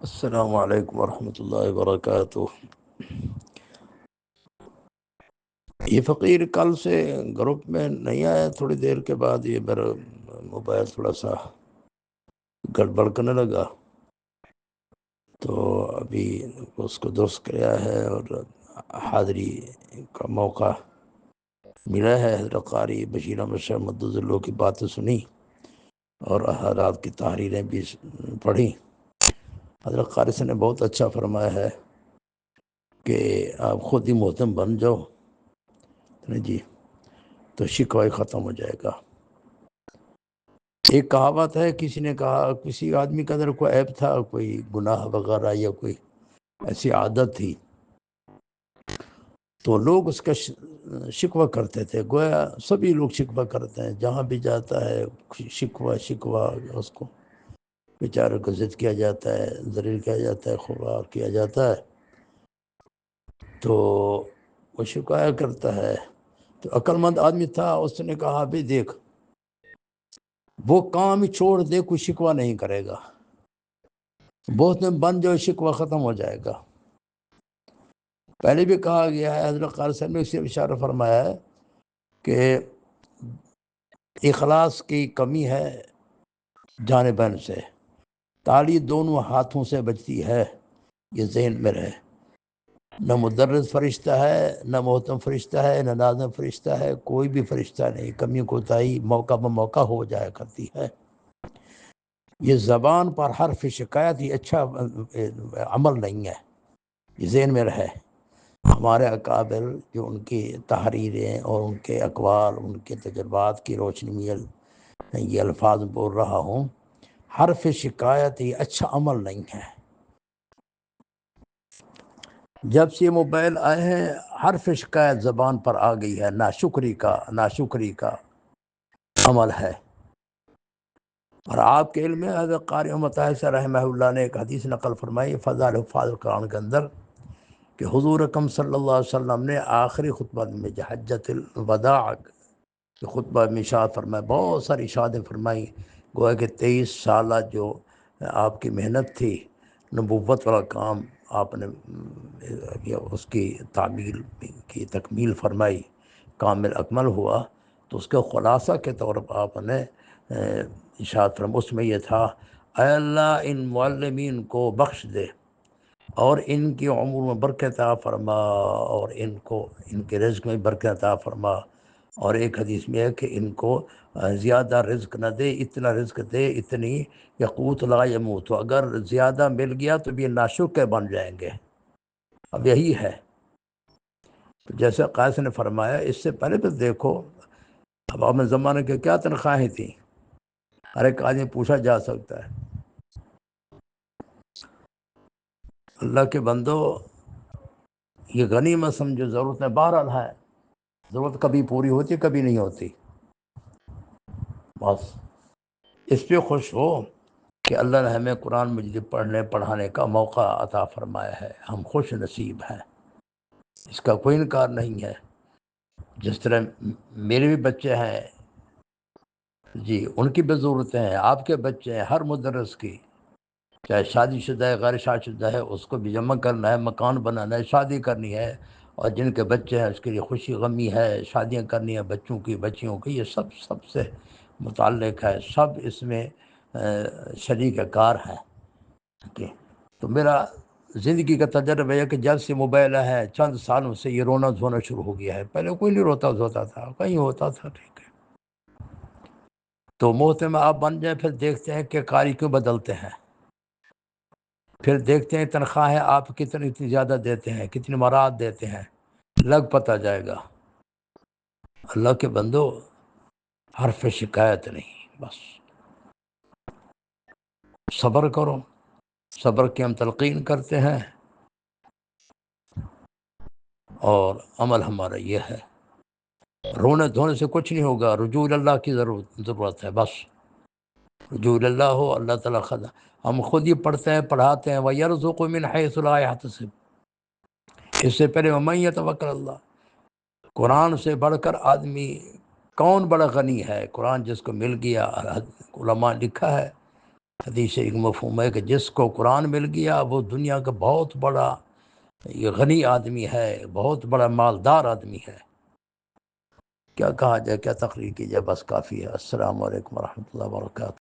السلام علیکم ورحمۃ اللہ وبرکاتہ۔ یہ فقیر کل سے گروپ میں نہیں آیا، تھوڑی دیر کے بعد یہ میرا موبائل تھوڑا سا گڑبڑ کرنے لگا، تو ابھی اس کو درست کیا ہے اور حاضری کا موقع ملا ہے۔ حضرت قاری بشیر احمد شاہ مدد اللہ کی باتیں سنی اور حضرات کی تحریریں بھی پڑھی۔ حضرت قاری سے نے بہت اچھا فرمایا ہے کہ آپ خود ہی محتم بن جاؤ جی، تو شکوہ ختم ہو جائے گا۔ ایک کہاوت ہے، کسی نے کہا کسی آدمی کے اندر کوئی عیب تھا، کوئی گناہ وغیرہ یا کوئی ایسی عادت تھی، تو لوگ اس کا شکوہ کرتے تھے۔ گویا سبھی لوگ شکوہ کرتے ہیں، جہاں بھی جاتا ہے شکوہ اس کو بیچارے کو ضد کیا جاتا ہے، ذلیل کیا جاتا ہے، خوار کیا جاتا ہے، تو وہ شکایت کرتا ہے۔ تو عقل مند آدمی تھا، اس نے کہا بھی دیکھ، وہ کام ہی چھوڑ دے، کوئی شکوہ نہیں کرے گا، بہت میں بن جو شکوہ ختم ہو جائے گا۔ پہلے بھی کہا گیا ہے، حضرت قاری صاحب نے اسے اشارہ فرمایا ہے کہ اخلاص کی کمی ہے جانبین سے، تالی دونوں ہاتھوں سے بجتی ہے، یہ ذہن میں رہے۔ نہ مدرس فرشتہ ہے، نہ محتم فرشتہ ہے، نہ ناظم فرشتہ ہے، کوئی بھی فرشتہ نہیں، کمی کوتاہی موقع بموقع ہو جایا کرتی ہے۔ یہ زبان پر حرف شکایت یہ اچھا عمل نہیں ہے، یہ ذہن میں رہے۔ ہمارے اکابر جو ان کی تحریریں اور ان کے اقوال، ان کے تجربات کی روشنی میں یہ الفاظ بول رہا ہوں، حرف شکایت یہ اچھا عمل نہیں ہے۔ جب سے یہ موبائل آئے ہیں، حرف شکایت زبان پر آ گئی ہے، ناشکری کا عمل ہے۔ اور آپ کے علم میں حضرت قاری محمد طاہر رحمہ اللہ نے ایک حدیث نقل فرمائی فضائل حفاظ القرآن کے اندر، کہ حضور اکرم صلی اللہ علیہ وسلم نے آخری خطبہ میں جو حجۃ الوداع کے خطبہ میں ارشاد فرمایا، بہت ساری ارشادیں فرمائی، گویا کہ 23 سالہ جو آپ کی محنت تھی، نبوت والا کام آپ نے اس کی تعمیل کی تکمیل فرمائی، کامل اکمل ہوا، تو اس کے خلاصہ کے طور پر آپ نے ارشاد فرمایا، اس میں یہ تھا، اے اللہ ان معلمین کو بخش دے اور ان کی عمر میں برکت عطا فرما، اور ان کے رزق میں برکت عطا فرما، اور ایک حدیث میں ہے کہ ان کو زیادہ رزق نہ دے، اتنا رزق دے اتنی یقوت لا یموت، اگر زیادہ مل گیا تو بھی ناشکر بن جائیں گے۔ اب یہی ہے، جیسے قائص نے فرمایا، اس سے پہلے تو دیکھو اب اپنے زمانے کے کیا تنخواہیں تھیں، ہر ایک آدمی پوچھا جا سکتا ہے۔ اللہ کے بندو، یہ غنیمت سمجھو، ضرورت میں بہرحال ہے، ضرورت کبھی پوری ہوتی کبھی نہیں ہوتی، بس اس پہ خوش ہو کہ اللہ نے ہمیں قرآن مجید پڑھنے پڑھانے کا موقع عطا فرمایا ہے، ہم خوش نصیب ہیں، اس کا کوئی انکار نہیں ہے۔ جس طرح میرے بھی بچے ہیں جی، ان کی بھی ضرورتیں ہیں، آپ کے بچے ہیں، ہر مدرس کی، چاہے شادی شدہ ہے غیر شادی شدہ ہے، اس کو بھی جمع کرنا ہے، مکان بنانا ہے، شادی کرنی ہے، اور جن کے بچے ہیں اس کے لیے خوشی غمی ہے، شادیاں کرنی ہیں بچوں کی بچیوں کی، یہ سب سے متعلق ہے، سب اس میں شریک کار ہیں۔ تو میرا زندگی کا تجربہ ہے کہ جب سے موبائل ہے چند سالوں سے یہ رونا دھونا شروع ہو گیا ہے، پہلے کوئی نہیں روتا تھا، کہیں ہوتا تھا، ٹھیک ہے، تو محتم آپ بن جائیں، پھر دیکھتے ہیں کہ قاری کیوں بدلتے ہیں، پھر دیکھتے ہیں تنخواہیں آپ کتنی زیادہ دیتے ہیں، کتنی مراد دیتے ہیں، لگ پتہ جائے گا۔ اللہ کے بندو، حرف شکایت نہیں، بس صبر کرو، صبر کی ہم تلقین کرتے ہیں، اور عمل ہمارا یہ ہے، رونے دھونے سے کچھ نہیں ہوگا، رجوع اللہ کی ضرورت ہے، بس رجوع اللہ ہو، اللہ تعالیٰ ہم خود ہی پڑھتے ہیں پڑھاتے ہیں، وَيَرْزُقُ مِنْ حَيْثُ لَا يَحْتَسِبُ، اس سے پہلے وَمَن يَتَوَكَّلْ اللہ۔ قرآن سے بڑھ کر آدمی کون بڑا غنی ہے؟ قرآن جس کو مل گیا، علماء لکھا ہے حدیث ایک مفہوم ہے کہ جس کو قرآن مل گیا وہ دنیا کا بہت بڑا یہ غنی آدمی ہے، بہت بڑا مالدار آدمی ہے۔ کیا کہا جائے، کیا تقریر کی جائے، بس کافی ہے۔ السلام علیکم ورحمۃ اللہ وبرکاتہ۔